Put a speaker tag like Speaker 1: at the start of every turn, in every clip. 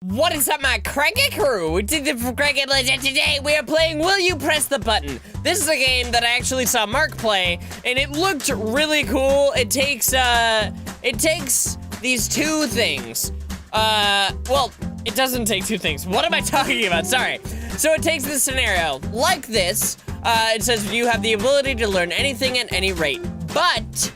Speaker 1: What is up, my cranky crew? It's Ethan from CrankGameplays, and today we are playing Will You Press the Button? This is a game that I actually saw Mark play, and it looked really cool. It takes these two things. Well, it doesn't take two things. What am I talking about? Sorry. So it takes this scenario like this. It says you have the ability to learn anything at any rate, but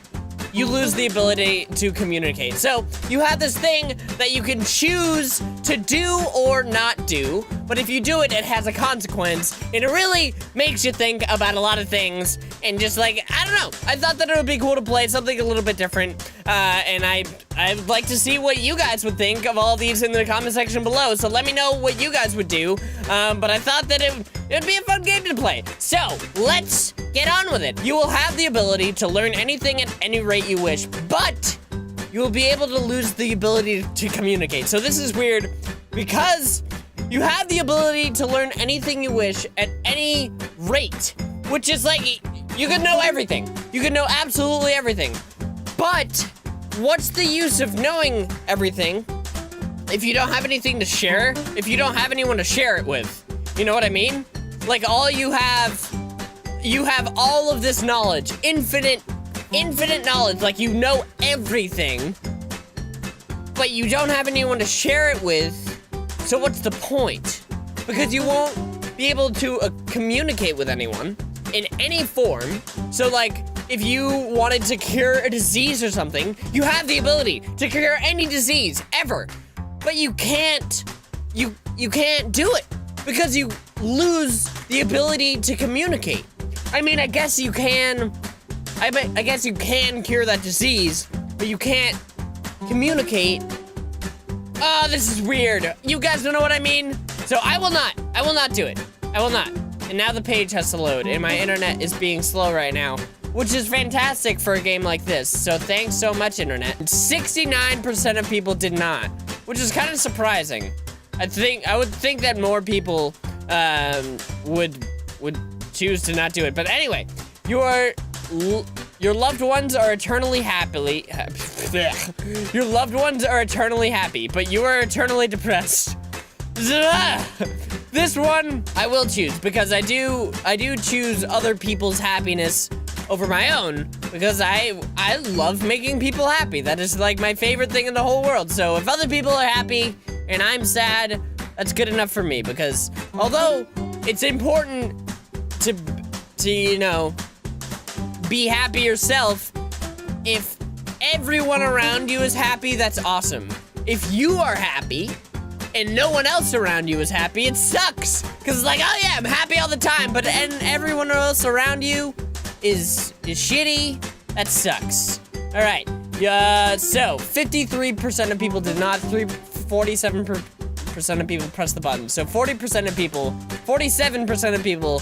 Speaker 1: you lose the ability to communicate. So you have this thing that you can choose to do or not do, but if you do it, it has a consequence, and it really makes you think about a lot of things, and just like, I don't know, I thought that it would be cool to play something a little bit different, and I'd like to see what you guys would think of all these in the comment section below, so let me know what you guys would do, but I thought that it'd be a fun game to play. So, let's get on with it. You will have the ability to learn anything at any rate you wish, but you will be able to lose the ability to communicate. So this is weird because you have the ability to learn anything you wish at any rate, which is like, you can know everything. You can know absolutely everything. But what's the use of knowing everything if you don't have anything to share? If you don't have anyone to share it with? You know what I mean? Like, all you have all of this knowledge, infinite knowledge, like you know everything, but you don't have anyone to share it with, so what's the point? Because you won't be able to communicate with anyone in any form. So like, if you wanted to cure a disease or something, you have the ability to cure any disease ever, but you can't do it because you lose the ability to communicate. I mean, I guess you can cure that disease, but you can't communicate. Oh, this is weird. You guys don't know what I mean? So I will not do it. I will not. And now the page has to load, and my internet is being slow right now, which is fantastic for a game like this. So thanks so much, internet. 69% of people did not, which is kind of surprising. I would think that more people would choose to not do it. But anyway, your loved ones are eternally happy. Your loved ones are eternally happy, but you are eternally depressed. This one I will choose because I do choose other people's happiness over my own because I love making people happy. That is like my favorite thing in the whole world. So if other people are happy and I'm sad, that's good enough for me, because although it's important to you know, be happy yourself, if everyone around you is happy, that's awesome. If you are happy and no one else around you is happy, it sucks. Cause it's like, oh yeah, I'm happy all the time, but and everyone else around you is shitty, that sucks. All right, so 53% of people did not, 47% of people pressed the button. So 47% of people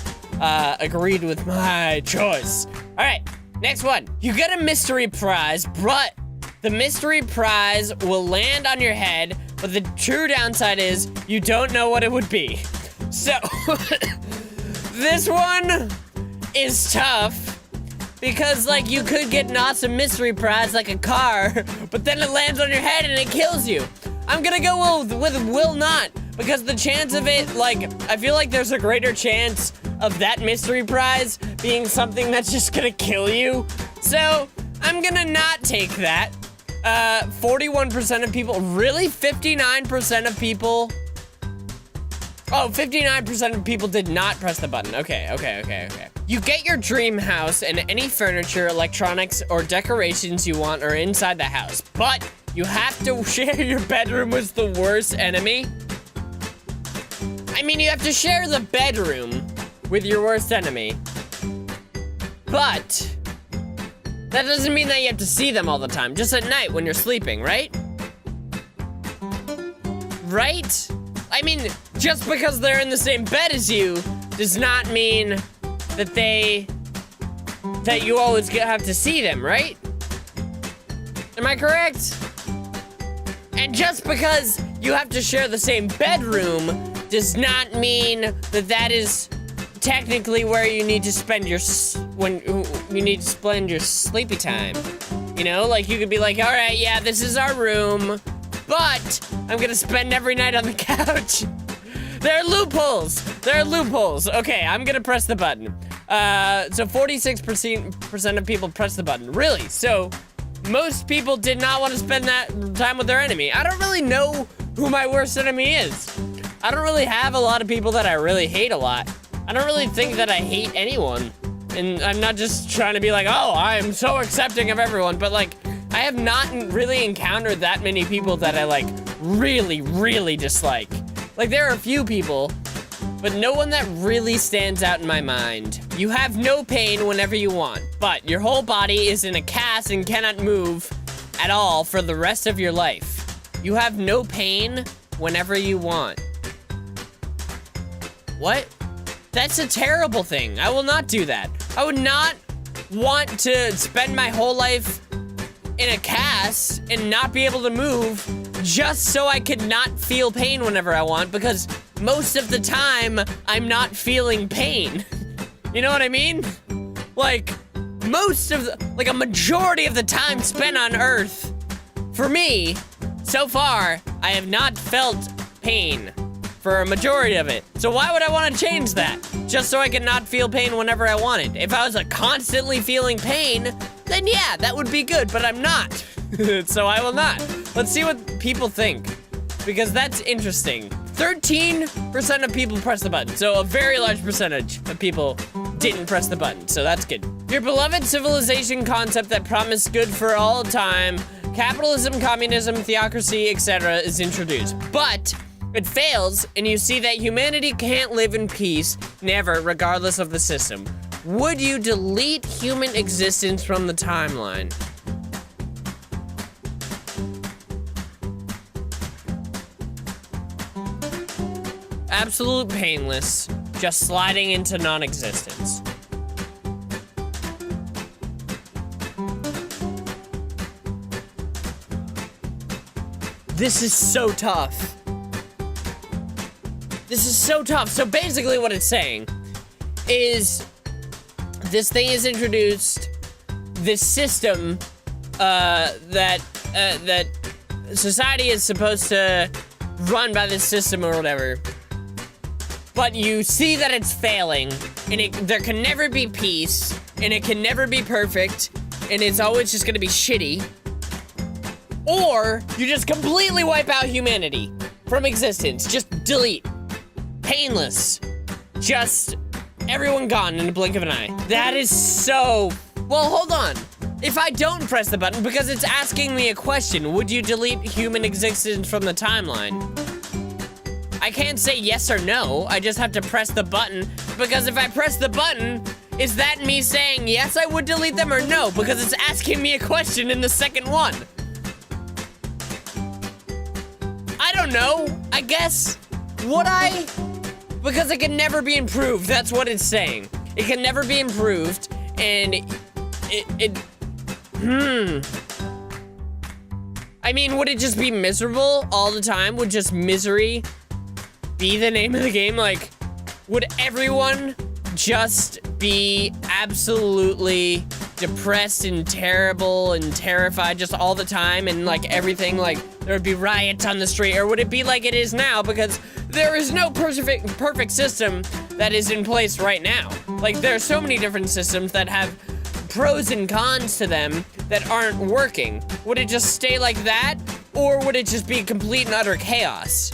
Speaker 1: agreed with my choice. All right, next one. You get a mystery prize, but the mystery prize will land on your head, but the true downside is you don't know what it would be. So, this one is tough because, like, you could get an awesome mystery prize like a car, but then it lands on your head and it kills you. I'm gonna go with will not, because the chance of it, like, I feel like there's a greater chance of that mystery prize being something that's just gonna kill you. So, I'm gonna not take that. 41% of people, really? 59% of people? Oh, 59% of people did not press the button. Okay. You get your dream house, and any furniture, electronics, or decorations you want are inside the house, but you have to share your bedroom with the worst enemy. I mean, you have to share the bedroom with your worst enemy, but that doesn't mean that you have to see them all the time, just at night when you're sleeping, right? Right? I mean, just because they're in the same bed as you does not mean that you always have to see them, right? Am I correct? And just because you have to share the same bedroom does not mean that is technically where you need to spend your sleepy time. You know, like you could be like, all right, yeah, this is our room, but I'm gonna spend every night on the couch. There are loopholes. There are loopholes. Okay, I'm gonna press the button. So 46% of people press the button. Really? So most people did not want to spend that time with their enemy. I don't really know who my worst enemy is. I don't really have a lot of people that I really hate a lot. I don't really think that I hate anyone. And I'm not just trying to be like, oh, I am so accepting of everyone, but like, I have not really encountered that many people that I like really, really dislike. Like, there are a few people, but no one that really stands out in my mind. You have no pain whenever you want, but your whole body is in a cast and cannot move at all for the rest of your life. You have no pain whenever you want. What? That's a terrible thing. I will not do that. I would not want to spend my whole life in a cast and not be able to move just so I could not feel pain whenever I want, because most of the time I'm not feeling pain. You know what I mean? Like, a majority of the time spent on Earth, for me, so far, I have not felt pain for a majority of it. So why would I want to change that? Just so I could not feel pain whenever I wanted. If I was constantly feeling pain, then yeah, that would be good, but I'm not. So I will not. Let's see what people think, because that's interesting. 13% of people press the button, so a very large percentage of people didn't press the button, so that's good. Your beloved civilization concept that promised good for all time, capitalism, communism, theocracy, etc. is introduced, but it fails, and you see that humanity can't live in peace, never, regardless of the system. Would you delete human existence from the timeline? Absolute painless, just sliding into non-existence. This is so tough. This is so tough. So basically what it's saying is this thing is introduced, this system that society is supposed to run by this system or whatever, but you see that it's failing, and there can never be peace, and it can never be perfect, and it's always just gonna be shitty, or you just completely wipe out humanity from existence. Just delete. Painless. Just everyone gone in a blink of an eye. That is so... Well, hold on. If I don't press the button, because it's asking me a question, would you delete human existence from the timeline? I can't say yes or no. I just have to press the button, because if I press the button, is that me saying yes, I would delete them, or no? Because it's asking me a question in the second one. I don't know. I guess, would I? Because it can never be improved. That's what it's saying. It can never be improved, and I mean, would it just be miserable all the time? Would just misery be the name of the game? Like, would everyone just be absolutely depressed and terrible and terrified just all the time, and like everything, like there would be riots on the street? Or would it be like it is now, because there is no perfect system that is in place right now? Like, there are so many different systems that have pros and cons to them that aren't working. Would it just stay like that, or would it just be complete and utter chaos?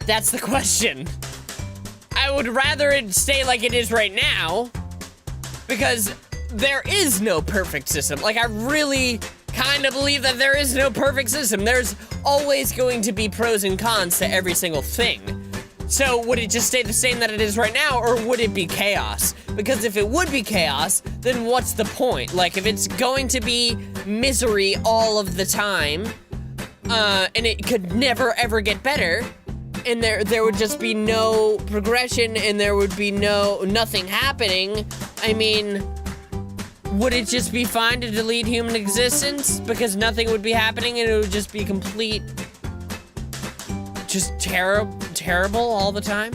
Speaker 1: That's the question. I would rather it stay like it is right now, because there is no perfect system. Like, I really kind of believe that there is no perfect system. There's always going to be pros and cons to every single thing. So would it just stay the same that it is right now, or would it be chaos? Because if it would be chaos, then what's the point? Like, if it's going to be misery all of the time, and it could never ever get better, and there would just be no progression, and there would be nothing happening, I mean, would it just be fine to delete human existence? Because nothing would be happening, and it would just be complete, just terrible all the time?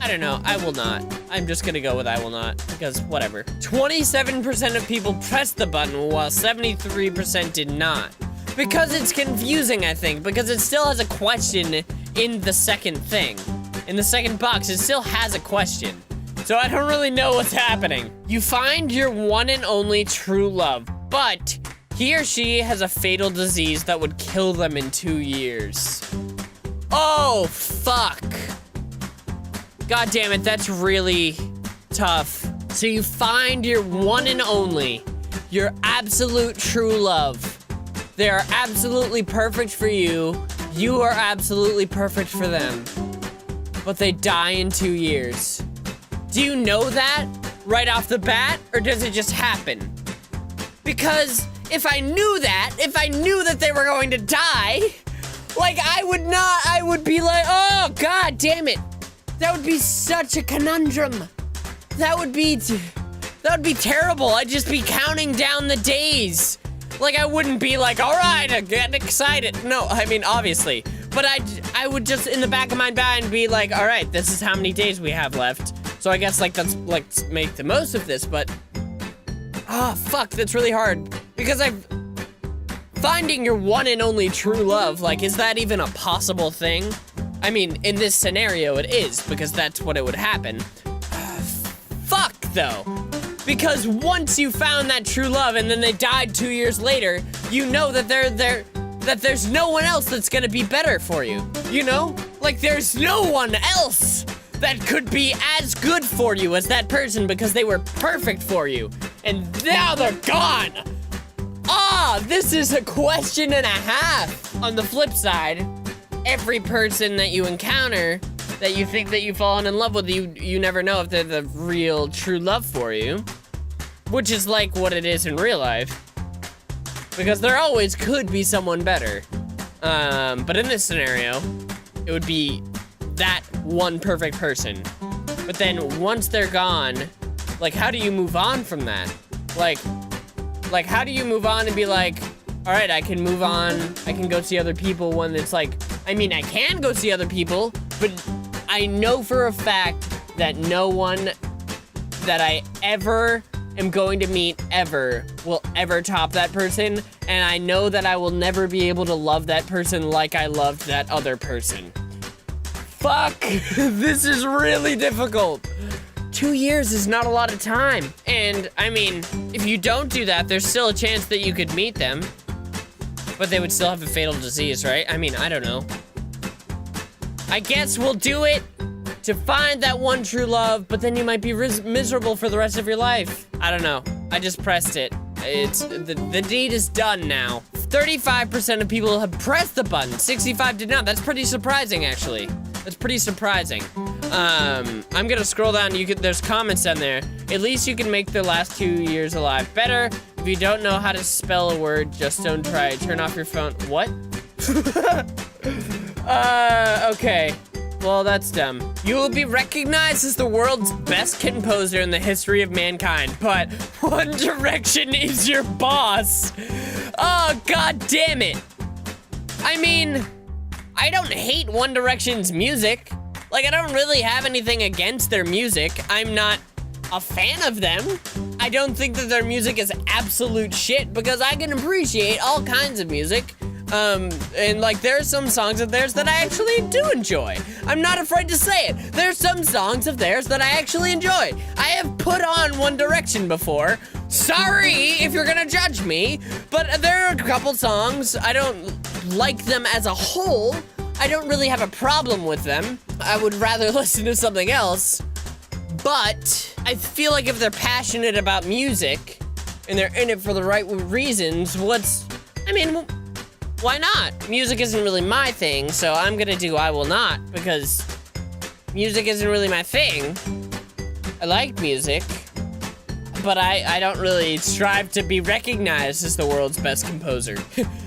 Speaker 1: I don't know. I will not. I'm just gonna go with I will not, because whatever. 27% of people pressed the button, while 73% did not. Because it's confusing, I think, because it still has a question in the second thing. In the second box, it still has a question. So I don't really know what's happening. You find your one and only true love, but he or she has a fatal disease that would kill them in 2 years. Oh, fuck. God damn it, that's really tough. So you find your one and only, your absolute true love. They are absolutely perfect for you. You are absolutely perfect for them. But they die in 2 years. Do you know that right off the bat, or does it just happen? Because if I knew that they were going to die, like I would be like, oh, God damn it. That would be such a conundrum. That would be terrible. I'd just be counting down the days. Like I wouldn't be like, all right, I'm getting excited. No, I mean, obviously. But I would just, in the back of my mind, be like, all right, this is how many days we have left. So I guess, like, let's make the most of this, but... Ah, fuck, that's really hard. Because finding your one and only true love, like, is that even a possible thing? I mean, in this scenario, it is, because that's what it would happen. Fuck, though. Because once you found that true love and then they died 2 years later, you know that that there's no one else that's gonna be better for you, you know? Like, there's no one else that could be as good for you as that person because they were perfect for you. And now they're gone. Ah, this is a question and a half. On the flip side, every person that you encounter that you think that you've fallen in love with, you never know if they're the real true love for you. Which is like what it is in real life. Because there always could be someone better. But in this scenario, it would be that one perfect person. But then once they're gone, like, how do you move on from that? Like how do you move on and be like, all right, I can move on, I can go see other people when it's like, I mean, I can go see other people, but I know for a fact that no one that I ever am going to meet ever will ever top that person, and I know that I will never be able to love that person like I loved that other person. Fuck, this is really difficult. 2 years is not a lot of time. And I mean, if you don't do that, there's still a chance that you could meet them, but they would still have a fatal disease, right? I mean, I don't know. I guess we'll do it to find that one true love, but then you might be miserable for the rest of your life. I don't know. I just pressed it. It's the deed is done now. 35% of people have pressed the button. 65 did not. That's pretty surprising, actually. That's pretty surprising. I'm gonna scroll down. There's comments down there. At least you can make the last 2 years alive better. If you don't know how to spell a word, just don't try. Turn off your phone. What? Okay. Well, that's dumb. You will be recognized as the world's best composer in the history of mankind, but One Direction is your boss. Oh, God damn it. I mean, I don't hate One Direction's music. Like, I don't really have anything against their music. I'm not a fan of them. I don't think that their music is absolute shit because I can appreciate all kinds of music. And like, there are some songs of theirs that I actually do enjoy. I'm not afraid to say it. There's some songs of theirs that I actually enjoy. I have put on One Direction before. Sorry if you're gonna judge me, but there are a couple songs. I don't like them as a whole. I don't really have a problem with them. I would rather listen to something else. But I feel like if they're passionate about music and they're in it for the right reasons, why not? Music isn't really my thing, so I'm gonna do I Will Not, because music isn't really my thing. I like music, but I don't really strive to be recognized as the world's best composer.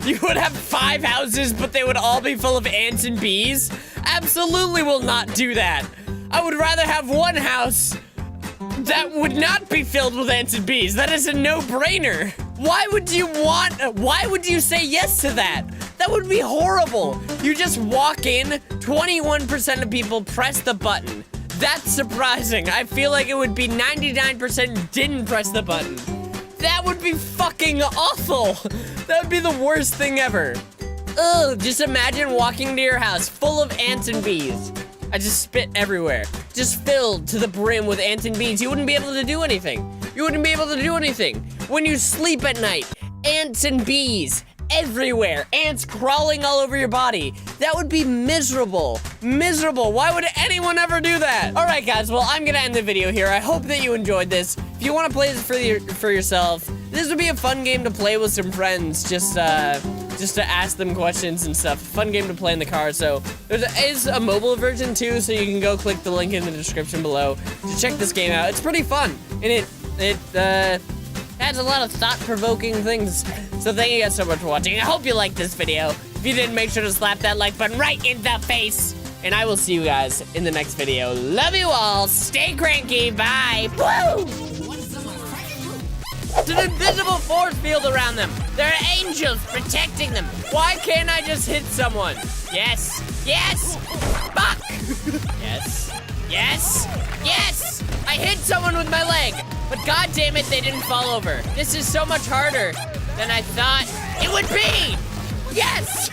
Speaker 1: You would have 5 houses, but they would all be full of ants and bees? Absolutely will not do that. I would rather have one house that would not be filled with ants and bees. That is a no-brainer. Why would you say yes to that? That would be horrible. You just walk in, 21% of people press the button. That's surprising. I feel like it would be 99% didn't press the button. That would be fucking awful. That would be the worst thing ever. Ugh, just imagine walking to your house full of ants and bees. I just spit everywhere. Just filled to the brim with ants and bees. You wouldn't be able to do anything. You wouldn't be able to do anything. When you sleep at night, ants and bees everywhere. Ants crawling all over your body. That would be miserable. Miserable. Why would anyone ever do that? All right, guys. Well, I'm gonna end the video here. I hope that you enjoyed this. If you want to play this for yourself, this would be a fun game to play with some friends. Just to ask them questions and stuff. Fun game to play in the car. So there is a mobile version too, so you can go click the link in the description below to check this game out. It's pretty fun, and it has a lot of thought-provoking things. So thank you guys so much for watching. I hope you liked this video. If you did, make sure to slap that like button right in the face. And I will see you guys in the next video. Love you all. Stay cranky. Bye. Woo! It's an invisible force field around them. There are angels protecting them. Why can't I just hit someone? Yes. Yes. Fuck. Yes. Yes. Yes. I hit someone with my leg. But god damn it, they didn't fall over. This is so much harder than I thought it would be. Yes.